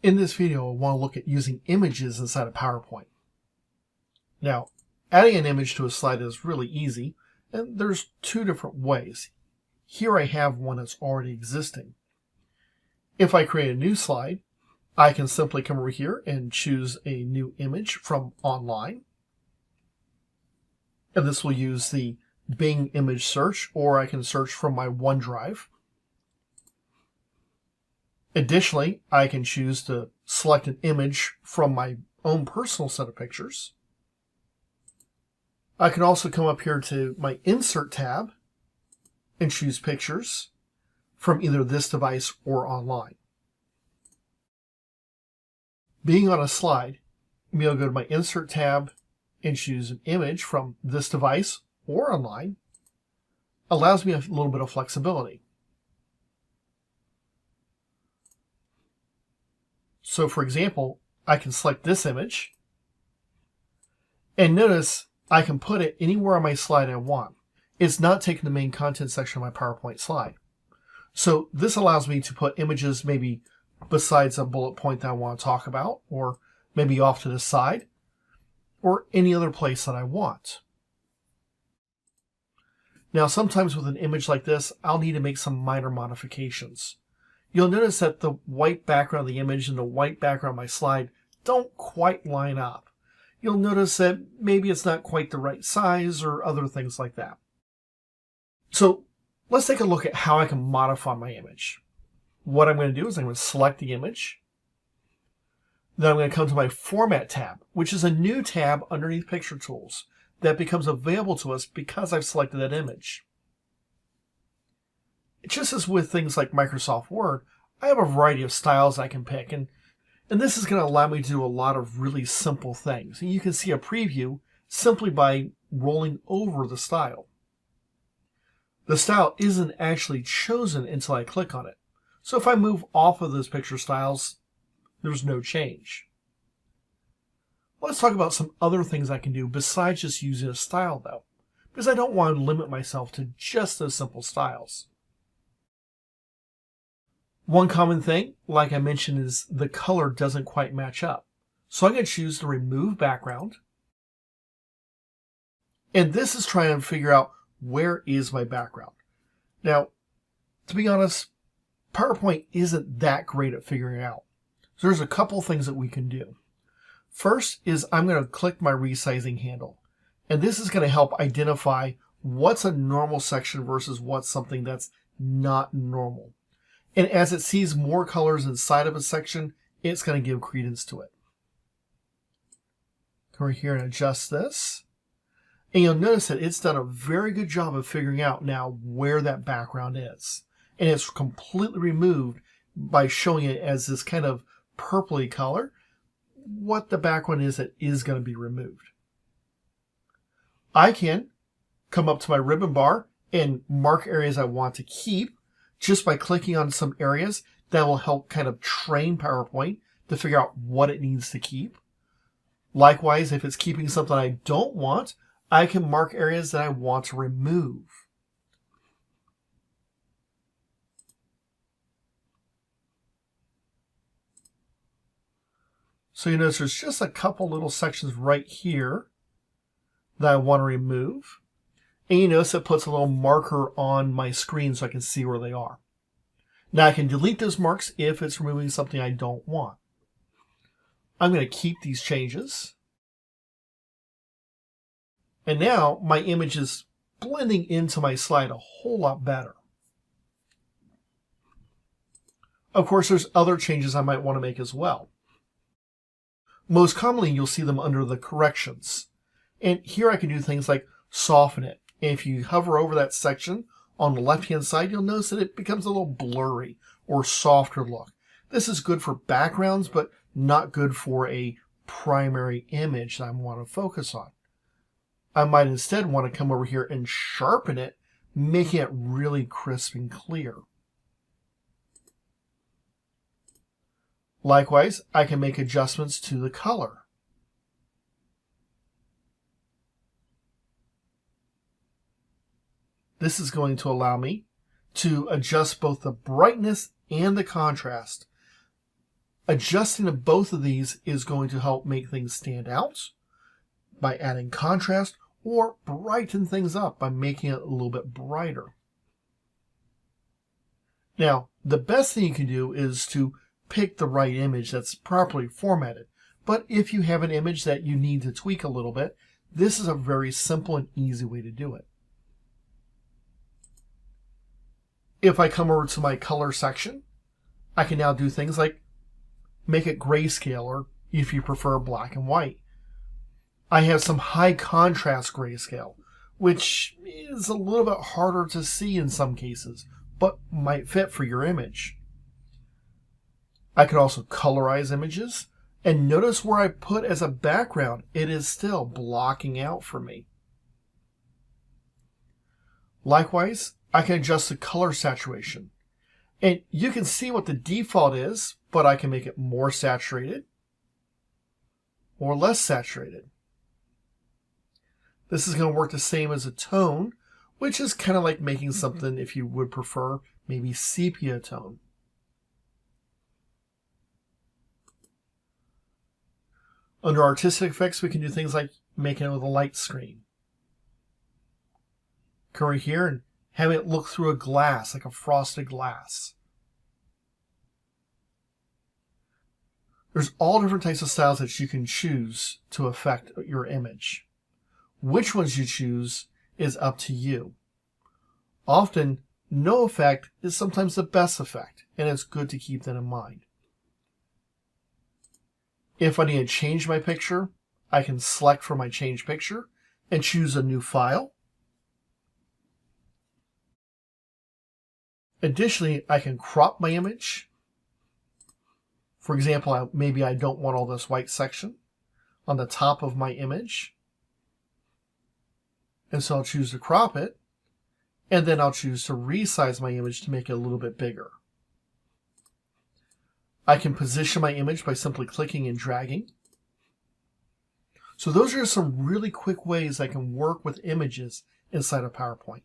In this video, I want to look at using images inside of PowerPoint. Now, adding an image to a slide is really easy, and there's two different ways. Here I have one that's already existing. If I create a new slide, I can simply come over here and choose a new image from online. And this will use the Bing image search, or I can search from my OneDrive. Additionally, I can choose to select an image from my own personal set of pictures. I can also come up here to my Insert tab and choose pictures from either this device or online. Being on a slide, maybe I'll go to my Insert tab and choose an image from this device or online. Allows me a little bit of flexibility. So for example, I can select this image, and notice I can put it anywhere on my slide I want. It's not taking the main content section of my PowerPoint slide. So this allows me to put images maybe besides a bullet point that I want to talk about, or maybe off to the side, or any other place that I want. Now sometimes with an image like this, I'll need to make some minor modifications. You'll notice that the white background of the image and the white background of my slide don't quite line up. You'll notice that maybe it's not quite the right size or other things like that. So let's take a look at how I can modify my image. What I'm going to do is I'm going to select the image. Then I'm going to come to my Format tab, which is a new tab underneath Picture Tools that becomes available to us because I've selected that image. Just as with things like Microsoft Word, I have a variety of styles I can pick, and this is going to allow me to do a lot of really simple things. And you can see a preview simply by rolling over the style. The style isn't actually chosen until I click on it. So if I move off of those picture styles, there's no change. Let's talk about some other things I can do besides just using a style, though, because I don't want to limit myself to just those simple styles. One common thing, like I mentioned, is the color doesn't quite match up. So I'm going to choose to remove background. And this is trying to figure out where is my background. Now, to be honest, PowerPoint isn't that great at figuring out. So there's a couple things that we can do. First is I'm going to click my Resizing Handle. And this is going to help identify what's a normal section versus what's something that's not normal. And as it sees more colors inside of a section, it's going to give credence to it. Come over here and adjust this. And you'll notice that it's done a very good job of figuring out now where that background is. And it's completely removed by showing it as this kind of purpley color, what the background is that is going to be removed. I can come up to my ribbon bar and mark areas I want to keep, just by clicking on some areas that will help kind of train PowerPoint to figure out what it needs to keep. Likewise, if it's keeping something I don't want, I can mark areas that I want to remove. So you notice there's just a couple little sections right here that I want to remove. And you notice it puts a little marker on my screen so I can see where they are. Now I can delete those marks if it's removing something I don't want. I'm going to keep these changes. And now my image is blending into my slide a whole lot better. Of course, there's other changes I might want to make as well. Most commonly, you'll see them under the corrections. And here I can do things like soften it. And if you hover over that section on the left-hand side, you'll notice that it becomes a little blurry or softer look. This is good for backgrounds, but not good for a primary image that I want to focus on. I might instead want to come over here and sharpen it, making it really crisp and clear. Likewise, I can make adjustments to the color. This is going to allow me to adjust both the brightness and the contrast Adjusting to both of these is going to help make things stand out by adding contrast, or brighten things up by making it a little bit brighter. Now, the best thing you can do is to pick the right image that's properly formatted. But if you have an image that you need to tweak a little bit, this is a very simple and easy way to do it. If I come over to my color section, I can now do things like make it grayscale, or if you prefer black and white. I have some high contrast grayscale, which is a little bit harder to see in some cases, but might fit for your image. I can also colorize images, and notice where I put as a background, it is still blocking out for me. Likewise, I can adjust the color saturation. And you can see what the default is, but I can make it more saturated or less saturated. This is going to work the same as a tone, which is kind of like making something, if you would prefer, maybe sepia tone. Under artistic effects, we can do things like making it with a light screen. Come right here and have it look through a glass, like a frosted glass. There's all different types of styles that you can choose to affect your image. Which ones you choose is up to you. Often, no effect is sometimes the best effect, and it's good to keep that in mind. If I need to change my picture, I can select from my change picture and choose a new file. Additionally, I can crop my image. For example, maybe I don't want all this white section on the top of my image. And so I'll choose to crop it, and then I'll choose to resize my image to make it a little bit bigger. I can position my image by simply clicking and dragging. So those are some really quick ways I can work with images inside of PowerPoint.